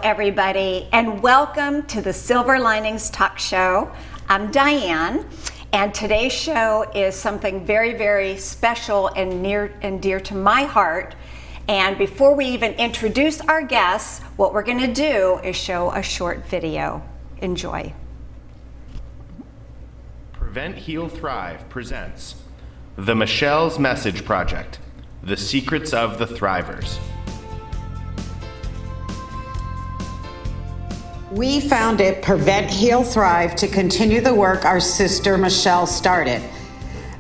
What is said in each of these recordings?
everybody, and welcome to the Silver Linings Talk Show. I'm Diane, and today's show is something very, very special and near and dear to my heart. And before we even introduce our guests, what we're going to do is show a short video. Enjoy. Prevent, Heal, Thrive presents The Michelle's Message Project, The Secrets of the Thrivers. We founded Prevent, Heal, Thrive to continue the work our sister Michelle started.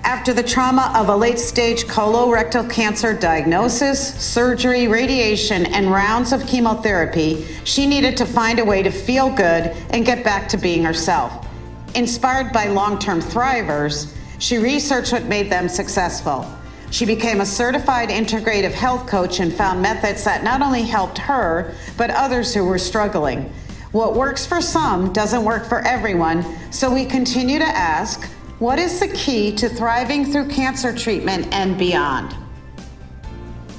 After the trauma of a late-stage colorectal cancer diagnosis, surgery, radiation, and rounds of chemotherapy, she needed to find a way to feel good and get back to being herself. Inspired by long-term thrivers, she researched what made them successful. She became a certified integrative health coach and found methods that not only helped her, but others who were struggling. What works for some doesn't work for everyone, so we continue to ask, what is the key to thriving through cancer treatment and beyond?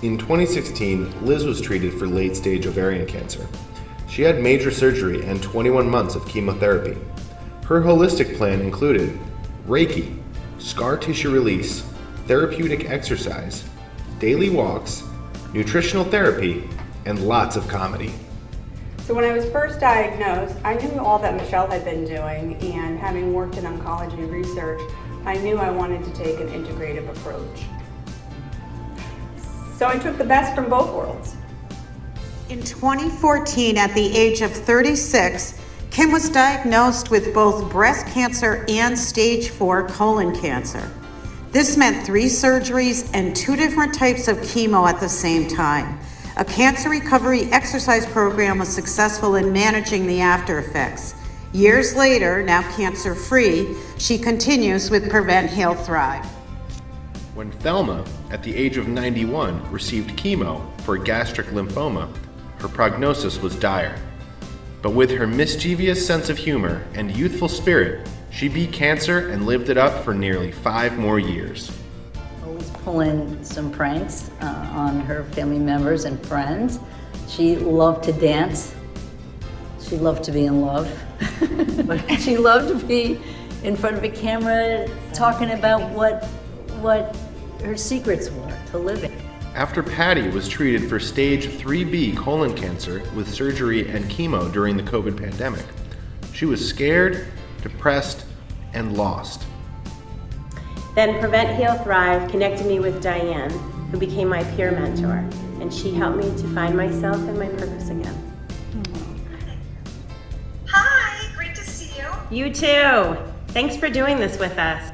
In 2016, Liz was treated for late-stage ovarian cancer. She had major surgery and 21 months of chemotherapy. Her holistic plan included Reiki, scar tissue release, therapeutic exercise, daily walks, nutritional therapy, and lots of comedy. So when I was first diagnosed, I knew all that Michelle had been doing, and having worked in oncology research, I knew I wanted to take an integrative approach. So I took the best from both worlds. In 2014, at the age of 36, Kim was diagnosed with both breast cancer and stage 4 colon cancer. This meant 3 surgeries and 2 different types of chemo at the same time. A cancer recovery exercise program was successful in managing the after effects. Years later, now cancer-free, she continues with Prevent, Heal, Thrive. When Thelma, at the age of 91, received chemo for gastric lymphoma, her prognosis was dire. But with her mischievous sense of humor and youthful spirit, she beat cancer and lived it up for nearly 5 more years. Always pulling some pranks on her family members and friends. She loved to dance. She loved to be in love. She loved to be in front of a camera talking about what her secrets were to living. After Patty was treated for stage 3B colon cancer with surgery and chemo during the COVID pandemic, she was scared, depressed, and lost. Then Prevent, Heal, Thrive connected me with Diane, who became my peer mentor, and she helped me to find myself and my purpose again. Hi, great to see you. You too. Thanks for doing this with us.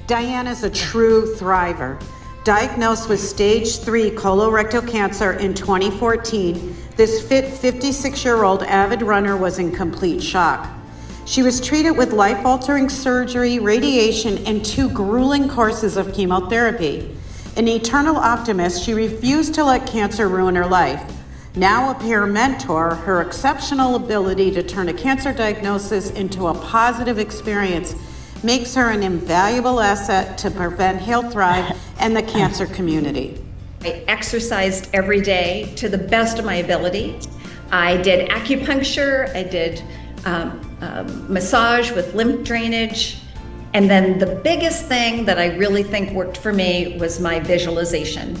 Diane is a true thriver. Diagnosed with stage 3 colorectal cancer in 2014, this fit 56-year-old avid runner was in complete shock. She was treated with life-altering surgery, radiation, and 2 grueling courses of chemotherapy. An eternal optimist, she refused to let cancer ruin her life. Now a peer mentor, her exceptional ability to turn a cancer diagnosis into a positive experience makes her an invaluable asset to Prevent, Heal, Thrive and the cancer community. I exercised every day to the best of my ability. I did acupuncture, I did massage with lymph drainage, and then the biggest thing that I really think worked for me was my visualization.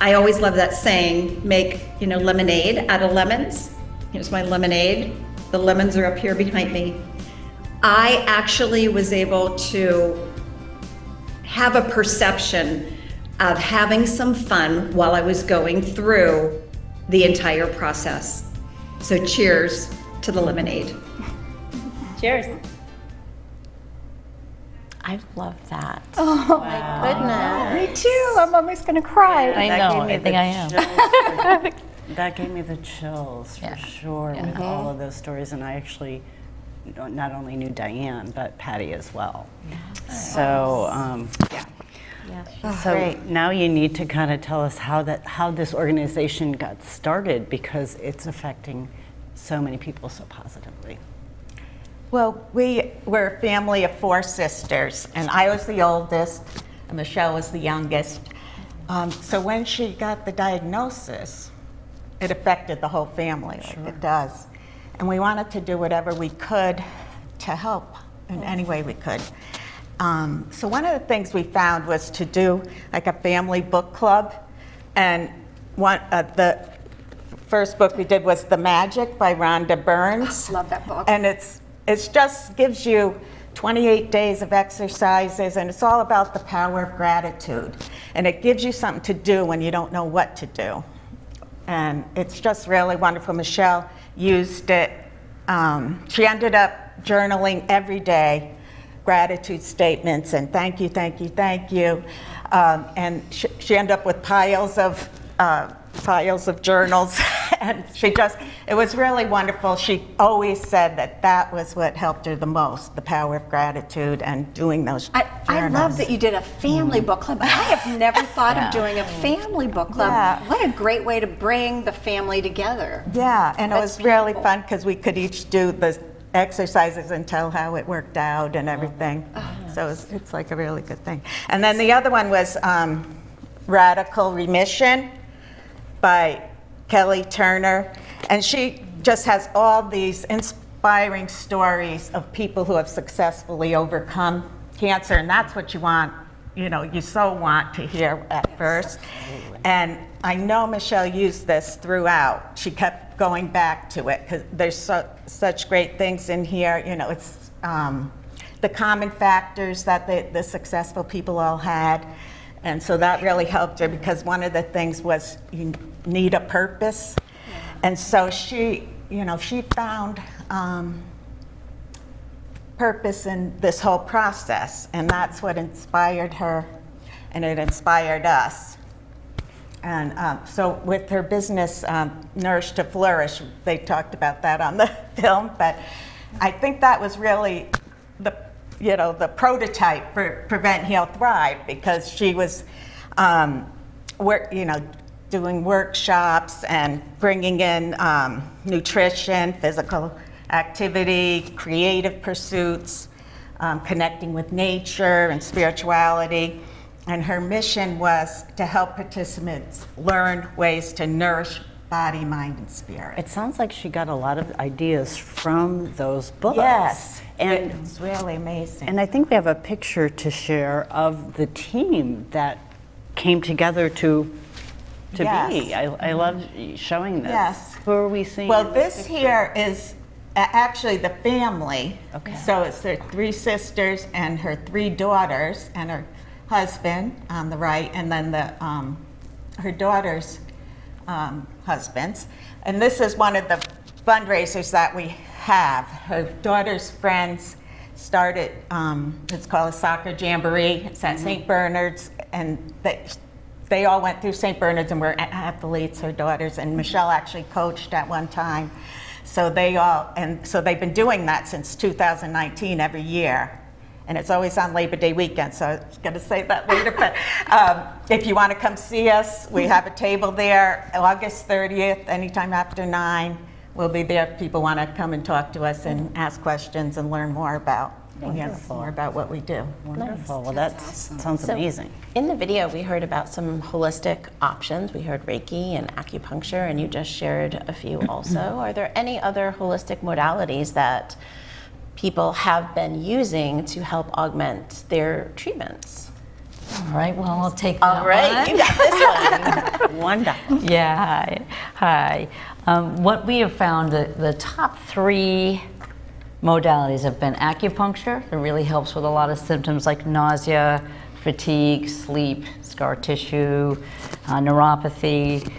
I always love that saying, make lemonade out of lemons. Here's my lemonade. The lemons are up here behind me. I actually was able to have a perception of having some fun while I was going through the entire process. So cheers to the lemonade. Cheers. I love that. Oh my goodness. Me too. I'm almost going to cry. I know. I think I am. That gave me the chills for sure with all of those stories, and I actually not only knew Diane but Patty as well. So so now you need to kind of tell us how this organization got started, because it's affecting so many people so positively. Well, we were a family of 4 sisters, and I was the oldest, and Michelle was the youngest. So when she got the diagnosis, it affected the whole family, like it does. And we wanted to do whatever we could to help in any way we could. So one of the things we found was to do like a family book club. And the first book we did was The Magic by Rhonda Burns. Love that book. And it's just gives you 28 days of exercises, and it's all about the power of gratitude. And it gives you something to do when you don't know what to do. And it's just really wonderful. Michelle used it. She ended up journaling every day, gratitude statements and thank you, thank you, thank you. And she ended up with piles of journals. And it was really wonderful. She always said that was what helped her the most, the power of gratitude and doing those journals. I love that you did a family book club. I have never thought of doing a family book club. Yeah. What a great way to bring the family together. Yeah, and it That's was really beautiful. fun because we could each do the exercises and tell how it worked out and everything. So it's like a really good thing. And then the other one was Radical Remission by Kelly Turner. And she just has all these inspiring stories of people who have successfully overcome cancer. And that's what you want, you so want to hear at first. And I know Michelle used this throughout. She kept going back to it because there's such great things in here. It's the common factors that the successful people all had. And so that really helped her because one of the things was you need a purpose. And so she found purpose in this whole process. And that's what inspired her, and it inspired us. And so with her business, Nourish to Flourish, they talked about that on the film, but I think that was really the prototype for Prevent, Heal, Thrive, because she was doing workshops and bringing in nutrition, physical activity, creative pursuits, connecting with nature and spirituality. And her mission was to help participants learn ways to nourish body, mind, and spirit. It sounds like she got a lot of ideas from those books. Yes, And it's really amazing. And I think we have a picture to share of the team that came together to Yes. be. I love showing this. Yes. Who are we seeing? Well, in this picture? here is actually the family. Okay. So it's their 3 sisters and her 3 daughters and her husband on the right, and then her daughter's husbands. And this is one of the fundraisers that we have. Her daughter's friends started, it's called a soccer jamboree. It's at St. Bernard's, and they all went through St. Bernard's and were athletes, her daughters, and Michelle actually coached at one time. So they've been doing that since 2019 every year. And it's always on Labor Day weekend, so I was gonna say that later, but if you wanna come see us, we have a table there, August 30th, anytime after 9. We'll be there if people wanna come and talk to us and ask questions and learn more about what we do. Wonderful. Well, that sounds So, amazing. In the video, we heard about some holistic options. We heard Reiki and acupuncture, and you just shared a few also. Are there any other holistic modalities that people have been using to help augment their treatments? All right, well, I'll take that All right, one. you got this one. Wonderful. Yeah, hi. What we have found, the top 3 modalities have been acupuncture. It really helps with a lot of symptoms like nausea, fatigue, sleep, scar tissue, neuropathy.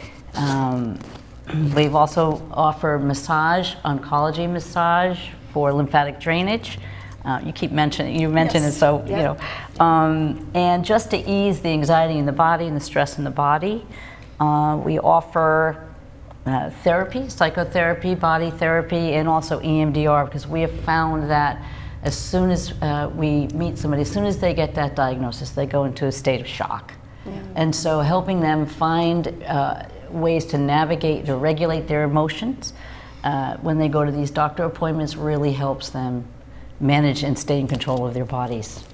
We've also offered massage, oncology massage for lymphatic drainage. You mentioned it, so and just to ease the anxiety in the body and the stress in the body, we offer therapy, psychotherapy, body therapy, and also EMDR, because we have found that as soon as we meet somebody, as soon as they get that diagnosis, they go into a state of shock. And so helping them find ways to navigate, to regulate their emotions when they go to these doctor appointments really helps them manage and stay in control of their bodies.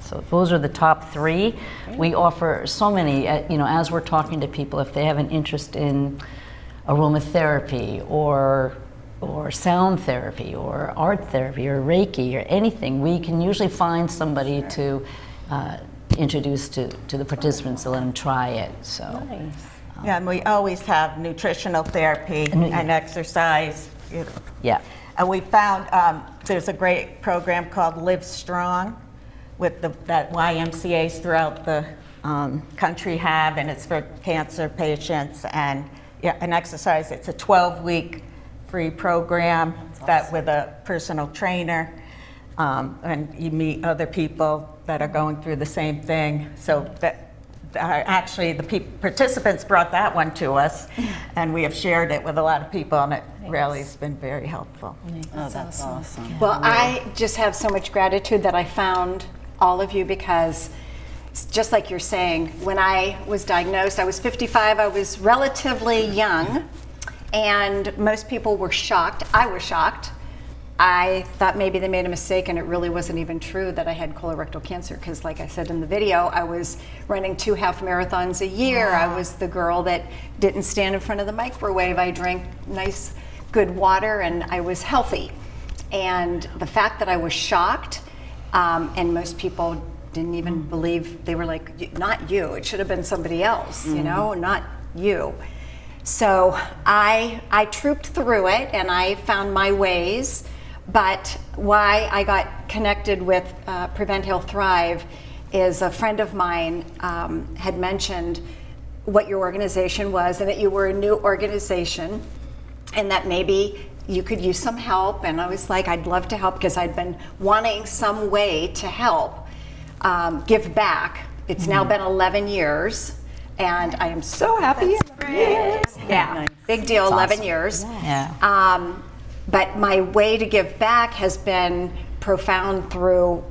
So those are the top 3. We offer so many, as we're talking to people, if they have an interest in aromatherapy or sound therapy or art therapy or Reiki or anything, we can usually find somebody to introduce to the participants to let them try it. So. Nice. Yeah, and we always have nutritional therapy and exercise. Yeah. And we found there's a great program called Live Strong with that YMCAs throughout the country have, and it's for cancer patients and an exercise. It's a 12-week free program that with a personal trainer, and you meet other people that are going through the same thing. So that actually the participants brought that one to us, and we have shared it with a lot of people, and it really has been very helpful. Oh, that's awesome. Well, I just have so much gratitude that I found all of you, because just like you're saying, when I was diagnosed, I was 55, I was relatively young, and most people were shocked. I was shocked. I thought maybe they made a mistake, and it really wasn't even true that I had colorectal cancer, because like I said in the video, I was running 2 half marathons a year. Wow. I was the girl that didn't stand in front of the microwave. I drank nice, good water, and I was healthy. And the fact that I was shocked, and most people didn't even believe, they were like, not you, it should have been somebody else, you know, not you. So I trooped through it, and I found my ways. But why I got connected with Prevent, Heal, Thrive is a friend of mine had mentioned what your organization was, and that you were a new organization, and that maybe you could use some help. And I was like, I'd love to help, because I'd been wanting some way to help give back. It's now been 11 years, and I am so happy. Yeah, nice. Big deal, that's 11 awesome. Years. Yeah. But my way to give back has been profound through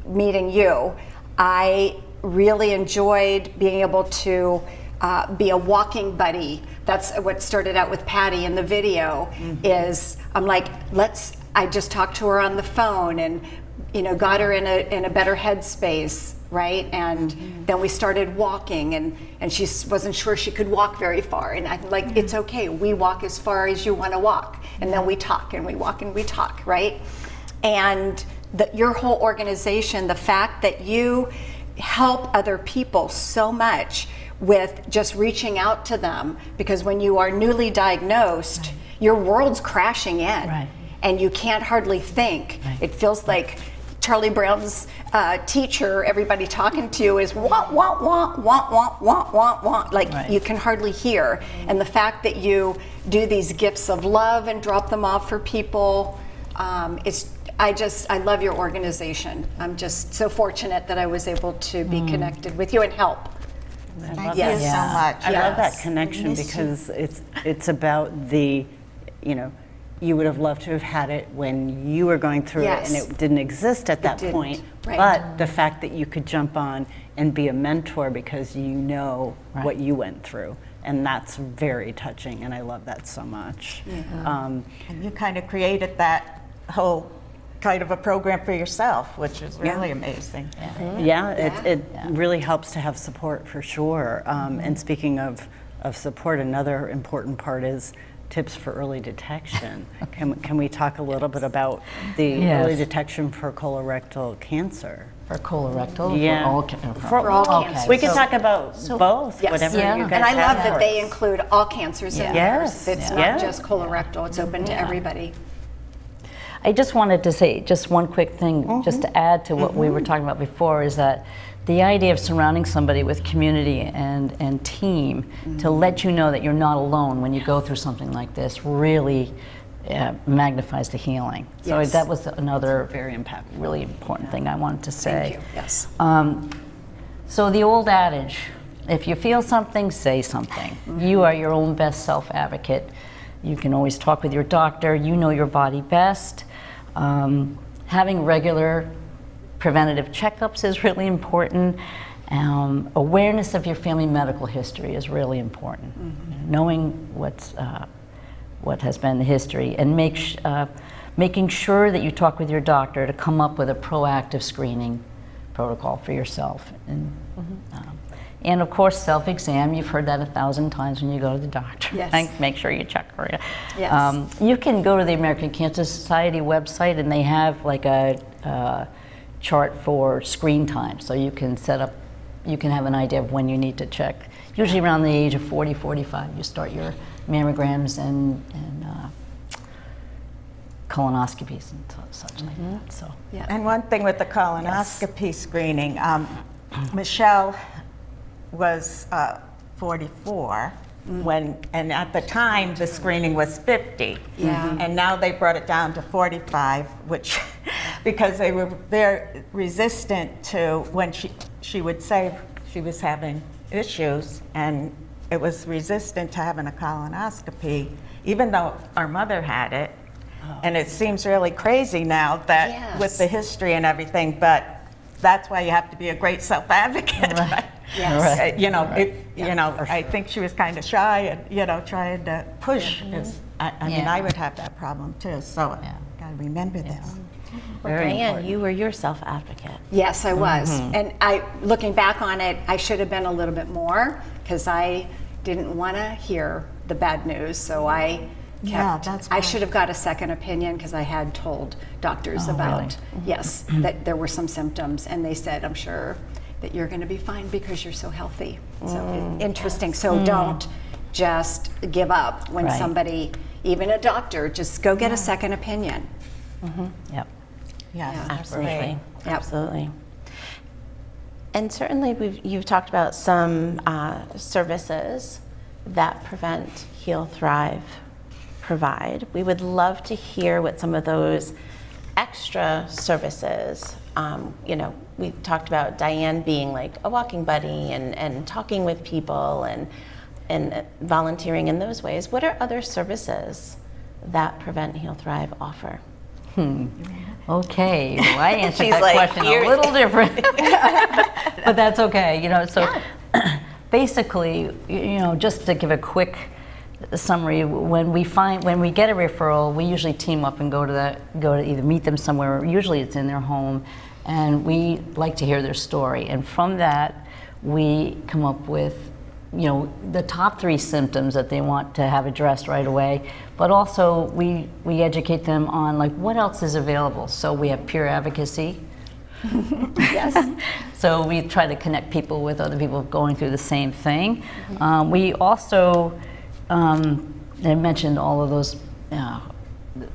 meeting you. I really enjoyed being able to be a walking buddy. That's what started out with Patty in the video. Is I'm like, I just talked to her on the phone, and got her in a better headspace, right? And then we started walking, and she wasn't sure she could walk very far, and I'm like, it's okay, we walk as far as you want to walk, and then we talk, and we walk, and we talk, right? And your whole organization, the fact that you help other people so much with just reaching out to them, because when you are newly diagnosed, your world's crashing in, and you can't hardly think. It feels like Charlie Brown's teacher, everybody talking to you is want, want, want, want, want, want, want, want. Like you can hardly hear. And the fact that you do these gifts of love and drop them off for people, I love your organization. I'm just so fortunate that I was able to be connected with you and help. Thank you so much. I love that connection, because it's about the, you would have loved to have had it when you were going through it, and it didn't exist at that point. But the fact that you could jump on and be a mentor because you know what you went through, and that's very touching, and I love that so much. And you kind of created that whole kind of a program for yourself, which is really amazing. It really helps to have support, for sure. And speaking of support, another important part is tips for early detection. Can we talk a little bit about the early detection for colorectal cancer? For colorectal? Yeah. For all cancers. We can talk about both, whatever you guys have. And I love that they include all cancers in Yes. It's not just colorectal, it's open to everybody. I just wanted to say just one quick thing, just to add to what we were talking about before, is that the idea of surrounding somebody with community and team to let you know that you're not alone when you go through something like this really magnifies the healing. So that was another very impactful, really important thing I wanted to say. Thank you. Yes. So the old adage, if you feel something, say something. You are your own best self-advocate. You can always talk with your doctor. You know your body best. Having regular preventative checkups is really important. Awareness of your family medical history is really important. Knowing what has been the history, and making sure that you talk with your doctor to come up with a proactive screening protocol for yourself. And And of course, self-exam, you've heard that 1,000 times when you go to the doctor. Yes. Like, make sure you check for it. Yes. You can go to the American Cancer Society website and they have like a chart for screen time. So you can set up, you can have an idea of when you need to check. Usually around the age of 40, 45, you start your mammograms and colonoscopies and such like that. So. Yeah. And one thing with the colonoscopy screening, Michelle was 44 when, and at the time the screening was 50. Yeah. And now they brought it down to 45, which, because they were very resistant to when she would say she was having issues, and it was resistant to having a colonoscopy, even though our mother had it. And it seems really crazy now that with the history and everything, but that's why you have to be a great self-advocate. Right. Yes. Right. You know, if, you know, I think she was kind of shy and, you know, trying to push. I mean, I would have that problem too, so gotta remember this. Well, Diane, you were your self-advocate. Yes, I was. And looking back on it, I should have been a little bit more, because I didn't want to hear the bad news, so I kept, I should have got a second opinion, because I had told doctors about, yes, that there were some symptoms, and they said, I'm sure that you're going to be fine because you're so healthy. So interesting. So don't just give up when somebody, even a doctor, just go get a second opinion. Yep. Yeah, Absolutely. Absolutely. And certainly you've talked about some services that Prevent, Heal, Thrive provide. We would love to hear what some of those extra services, you know, we talked about Diane being like a walking buddy and talking with people and volunteering in those ways. What are other services that Prevent, Heal, Thrive offer? Okay, well, I answered that question a little different, but that's okay. You know, so basically, you know, just to give a quick summary, when we get a referral, we usually team up and go to either meet them somewhere. Usually, it's in their home, and we like to hear their story. And from that, we come up with, you know, the top 3 symptoms that they want to have addressed right away, but also we educate them on like what else is available. So we have peer advocacy. Yes. So we try to connect people with other people going through the same thing. We also, I mentioned all of those,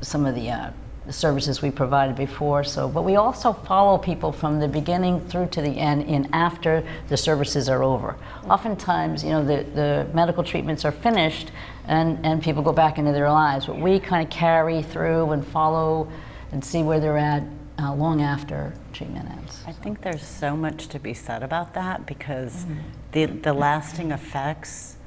some of the services we provided before. But we also follow people from the beginning through to the end and after the services are over. Oftentimes, you know, the medical treatments are finished and people go back into their lives, but we kind of carry through and follow and see where they're at long after treatment ends. I think there's so much to be said about that, because the lasting effects,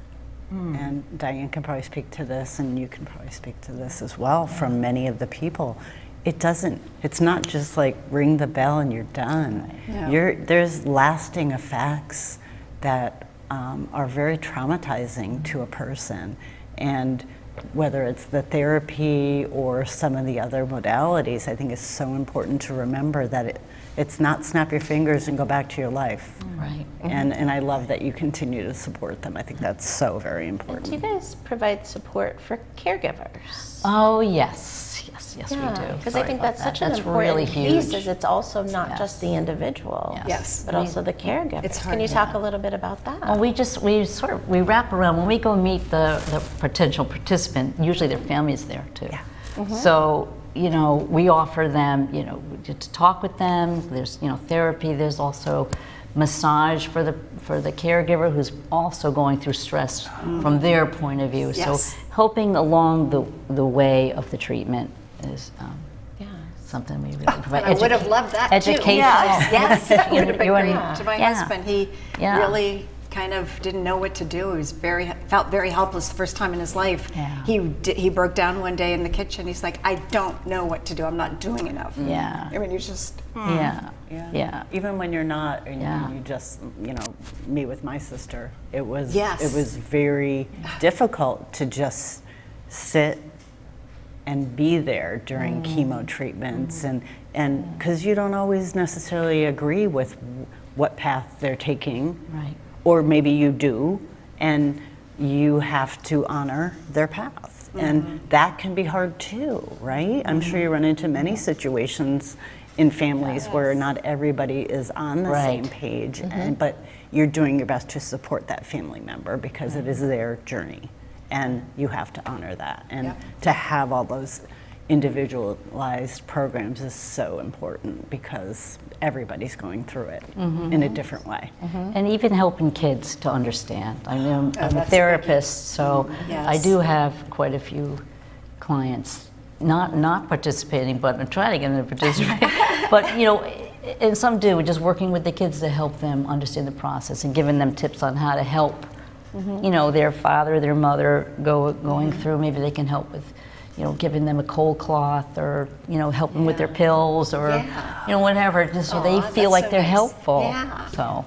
and Diane can probably speak to this, and you can probably speak to this as well, from many of the people. It's not just like ring the bell and you're done. There's lasting effects that are very traumatizing to a person. And whether it's the therapy or some of the other modalities, I think it's so important to remember that it's not snap your fingers and go back to your life. Right. And I love that you continue to support them. I think that's so very important. And do you guys provide support for caregivers? Oh, yes, we do. Because I think that's such an important really piece, huge. is it's also not just the individual, but also the caregivers. Can you talk a little bit about that? Well, we wrap around. When we go meet the potential participant, usually their family's there too. So, you know, we offer them, you know, to talk with them. There's, you know, therapy. There's also massage for the caregiver who's also going through stress from their point of view. So helping along the way of the treatment is something we really provide. I would have loved that educational. too. Yes, that would have been You great. and- To my husband, he really kind of didn't know what to do. He was felt very helpless the first time in his life. He broke down one day in the kitchen. He's like, I don't know what to do. I'm not doing enough. Yeah. I mean, he was just. Yeah. Even when you're not, you just, you know, me with my sister, it was very difficult to just sit and be there during chemo treatments, and because you don't always necessarily agree with what path they're taking. Right. or maybe you do, and you have to honor their path. And that can be hard too, right? I'm sure you run into many situations in families where not everybody is on the same page, but you're doing your best to support that family member because it is their journey, and you have to honor that. And to have all those individualized programs is so important because everybody's going through it in a different way. And even helping kids to understand. I mean, I'm a therapist, so I do have quite a few clients not participating, but I'm trying to get them to participate. But you know, and some do, just working with the kids to help them understand the process and giving them tips on how to help, you know, their father, their mother going through. Maybe they can help with, you know, giving them a cold cloth, or you know, helping with their pills, or you know, whatever, just so they feel like they're helpful. So,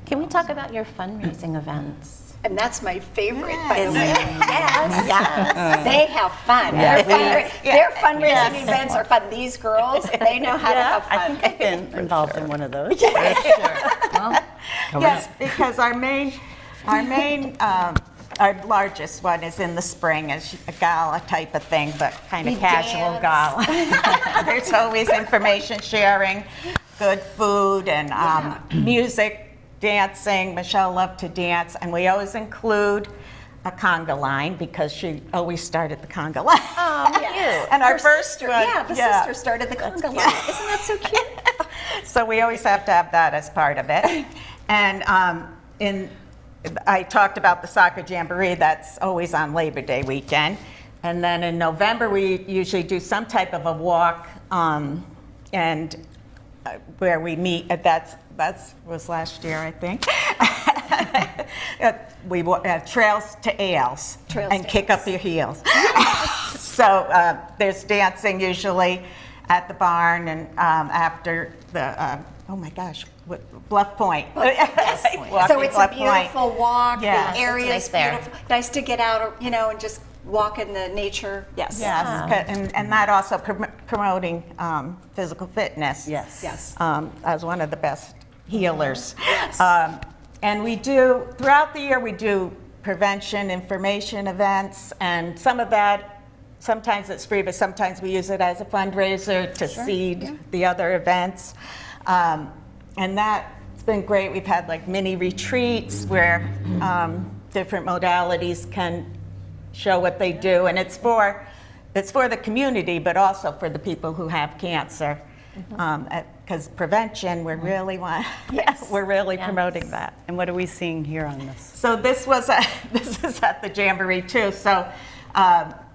Can we talk about your fundraising events? And that's my favorite, by the way. Yes. They have fun. Their fundraising events are fun. These girls, they know how to have fun. I think I've been involved in one of those. Yes, because our largest one is in the spring, it's a gala type of thing, but kind of casual gala. There's always information sharing, good food, and music, dancing. Michelle loved to dance, and we always include a conga line because she always started the conga line. Oh, cute. And our first one, the sister started the conga line. Isn't that so cute? So we always have to have that as part of it. And I talked about the soccer jamboree, that's always on Labor Day weekend. And then in November, we usually do some type of a walk, and where we meet, that was last year, I think. We trails to ales and kick up your heels. So there's dancing usually at the barn, and after the, oh my gosh, Bluff Point. So it's a beautiful walk, Yes. the area is beautiful. Nice to get out, you know, and just walk in the nature. Yes. And that also promoting physical fitness. Yes. As one of the best healers. Yes. And we do, throughout the year, we do prevention, information events, and some of that, sometimes it's free, but sometimes we use it as a fundraiser to seed the other events. And that's been great. We've had like mini retreats where different modalities can show what they do, and it's for the community, but also for the people who have cancer. Because prevention, we're really promoting that. And what are we seeing here on this? So this is at the Jamboree too. So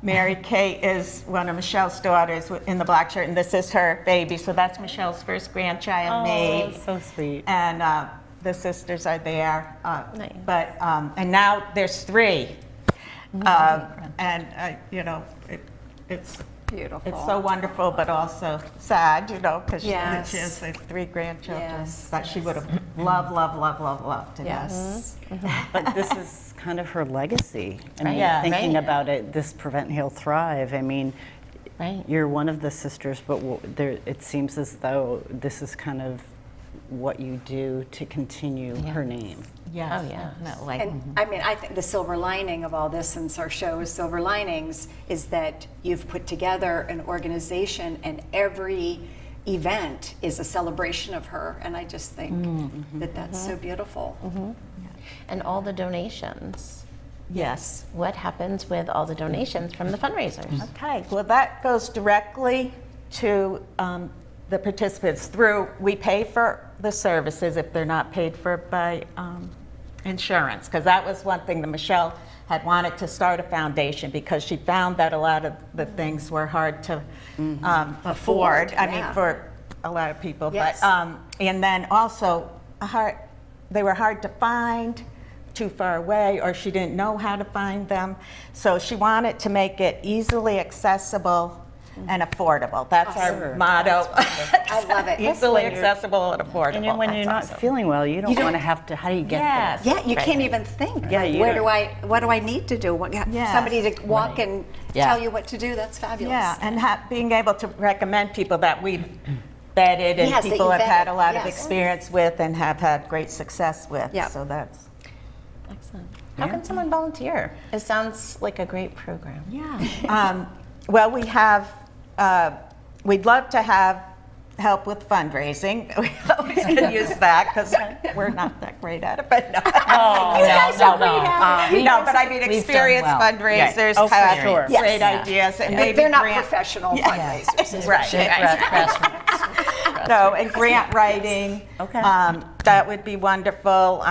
Mary Kate is one of Michelle's daughters in the black shirt, and this is her baby. So that's Michelle's first grandchild, Maeve. So sweet. And the sisters are there. Nice. But and now there's 3. And you know, it's Beautiful. It's so wonderful, but also sad, you know, because Yes. she has like 3 grandchildren Yes. that she would have loved to Yes. But this is kind of her legacy. I mean, Right. thinking about it, this Prevent, Heal, Thrive, I mean, you're one of the sisters, but it seems as though this is kind of what you do to continue her name. Yes. Oh, yeah. Definitely. And I mean, I think the silver lining of all this, since our show is Silver Linings, is that you've put together an organization, and every event is a celebration of her. And I just think that that's so beautiful. And all the donations. Yes. What happens with all the donations from the fundraisers? Okay, well, that goes directly to the participants we pay for the services if they're not paid for by insurance, because that was one thing that Michelle had wanted to start a foundation, because she found that a lot of the things were hard to afford. I mean, for a lot of people. Yes. But and then also they were hard to find, too far away, or she didn't know how to find them. So she wanted to make it easily accessible and affordable. That's our motto. I love it. Easily accessible and affordable. And when you're not feeling well, you don't want to have to, how do you get there? Yeah, you can't even think. Yeah, you what don't. do I need to do? Somebody to walk and Yeah. tell you what to do. That's fabulous. Yeah, and being able to recommend people that we've vetted and Yes, that people you have had vetted, a lot of yes. experience with and have had great success with. Yeah. So that's. Excellent. How can someone volunteer? It sounds like a great program. Yeah. Well, we have, we'd love to have help with fundraising. We always can use that because we're not that great at it, but no. No, but I mean, experienced fundraisers have great ideas and maybe They're not grant- professional fundraisers. Right. So, and grant writing, that would be wonderful.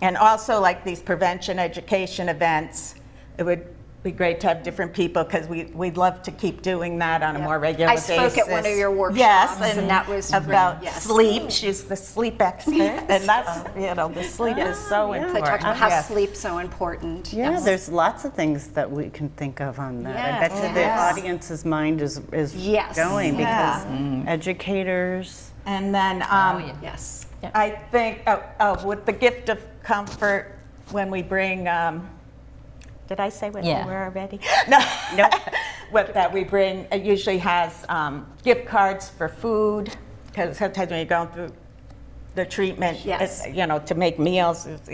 And also like these prevention education events, it would be great to have different people because we'd love to keep doing that on a more regular I basis. spoke at one of your workshops, yes, and that was about great, yes. sleep. She's the sleep expert, and that's, the sleep is so They important. talked about how Yes. sleep's so important. Yeah, there's lots of things that we can think of on that. I bet you the Yes. audience's mind is Yes. going because Yeah. educators. And then Yes. I think with the gift of comfort when we bring. Did I say what we were already? No. What that we bring, it usually has gift cards for food, because sometimes when you're going through the treatment, Yes. it's, to make meals, it's,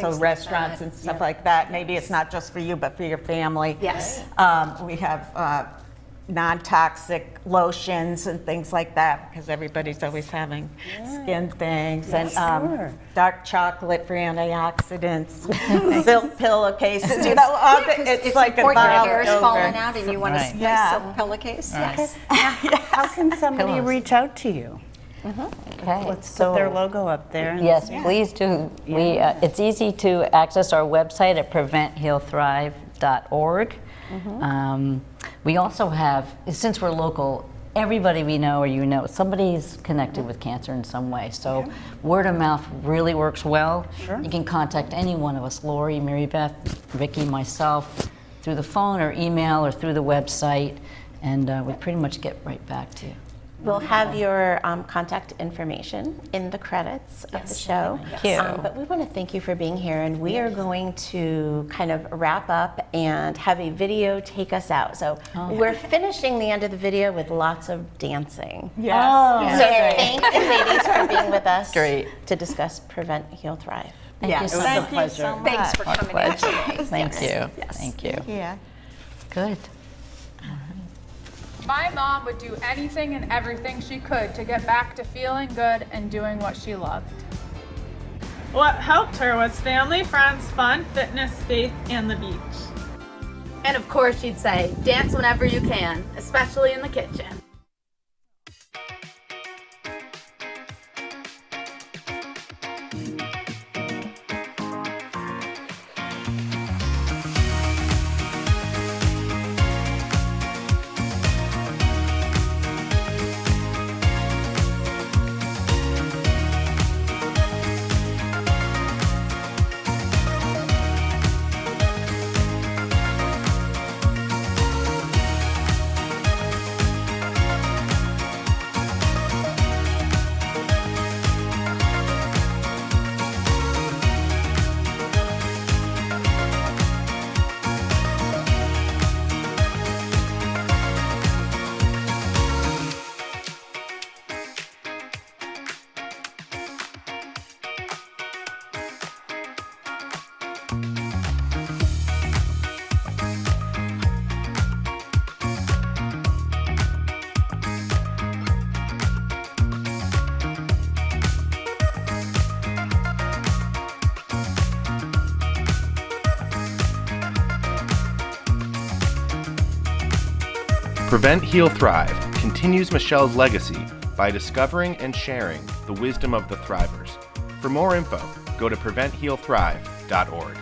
so like restaurants that. and stuff like that. Maybe it's not just for you, but for your family. Yes. We have non-toxic lotions and things like that, because everybody's always having skin things. And dark chocolate for antioxidants, silk pillowcases, it's like a Important vial hair is over. falling out and you want a nice silk pillowcase. Yes. How can somebody reach out to you? Okay. Let's put their logo up there. and Yes, see. please do. It's easy to access our website at preventhealthrive.org. We also have, since we're local, everybody we know or somebody's connected with cancer in some way. So word of mouth really works well. Sure. You can contact any one of us, Lori, Mary Beth, Vicki, myself, through the phone or email or through the website, and we pretty much get right back to you. We'll have your contact information in the credits of the show. Thank you. But we want to thank you for being here, and we are going to kind of wrap up and have a video take us out. So we're finishing the end of the video with lots of dancing. Yes. So thank you, ladies, for being with us to discuss Prevent, Heal, Thrive. Thank you so Thank much. you so much. Thanks for coming in today. Thank you. Yes. Thank you. Yeah. Good. My mom would do anything and everything she could to get back to feeling good and doing what she loved. What helped her was family, friends, fun, fitness, faith, and the beach. And of course she'd say, dance whenever you can, especially in the kitchen. Prevent, Heal, Thrive continues Michelle's legacy by discovering and sharing the wisdom of the Thrivers. For more info, go to preventhealthrive.org.